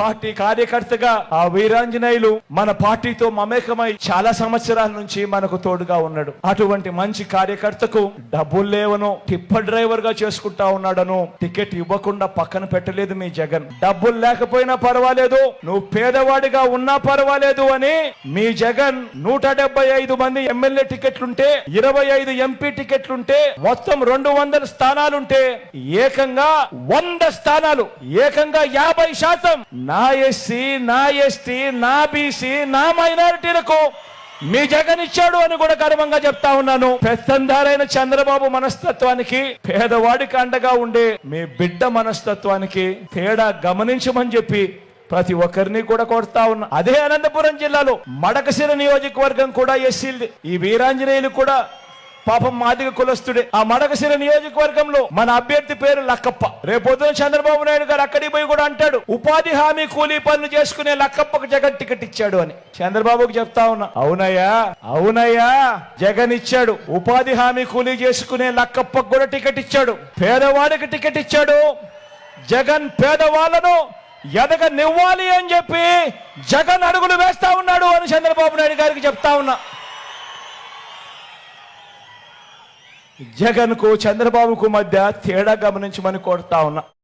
Party కార్యకర్తగా ఆ వీరాంజనేయులు మన పార్టీతో మమేకమై చాలా సంవత్సరాల నుంచి మనకు తోడుగా ఉన్నాడు. అటువంటి మంచి కార్యకర్తకు డబ్బులు లేవను టిప్పర్ డ్రైవర్ గా చేసుకుంటా ఉన్నాడను టికెట్ ఇవ్వకుండా పక్కన పెట్టలేదు మీ జగన్. డబ్బులు లేకపోయినా పర్వాలేదు, నువ్వు పేదవాడిగా ఉన్నా పర్వాలేదు అని మీ జగన్ 175 మంది ఎమ్మెల్యే టికెట్లుంటే 25 ఎంపీ టికెట్లుంటే మొత్తం 200 స్థానాలుంటే ఏకంగా 100 స్థానాలు, ఏకంగా 50% నా ఎస్సీ, నా ఎస్టీ, నా బీసీ, నా మైనారిటీలకు మీ జగన్ ఇచ్చాడు అని కూడా గర్వంగా చెప్తా ఉన్నాను. పెత్తందారైన చంద్రబాబు మనస్తత్వానికి, పేదవాడికి అండగా ఉండే మీ బిడ్డ మనస్తత్వానికి తేడా గమనించమని చెప్పి ప్రతి ఒక్కరిని కూడా కోరుతా ఉన్నా. అదే అనంతపురం జిల్లాలో మడకశిర నియోజకవర్గం కూడా ఎస్సీలది. ఈ వీరాంజనేయులు కూడా పాపం మాదిగ కులస్తుడే. ఆ మడకశిర నియోజకవర్గంలో మన అభ్యర్థి పేరు లక్కప్ప. రేపొద్దున చంద్రబాబు నాయుడు గారు అక్కడికి పోయి కూడా అంటాడు, ఉపాధి హామీ కూలీ పనులు చేసుకునే లక్కప్పకు జగన్ టికెట్ ఇచ్చాడు అని. చంద్రబాబుకు చెప్తా ఉన్నా, అవునయ్యా అవునయ్యా, జగన్ ఇచ్చాడు. ఉపాధి హామీ కూలీ చేసుకునే లక్కప్పకు కూడా టికెట్ ఇచ్చాడు. పేదవాడికి టికెట్ ఇచ్చాడు. జగన్ పేదవాళ్లను ఎదగనివ్వాలి అని చెప్పి జగన్ అడుగులు వేస్తా ఉన్నాడు అని చంద్రబాబు నాయుడు గారికి చెప్తా ఉన్నా. జగన్ కు చంద్రబాబుకు మధ్య తేడా గమనించమని కోరుతా ఉన్నా.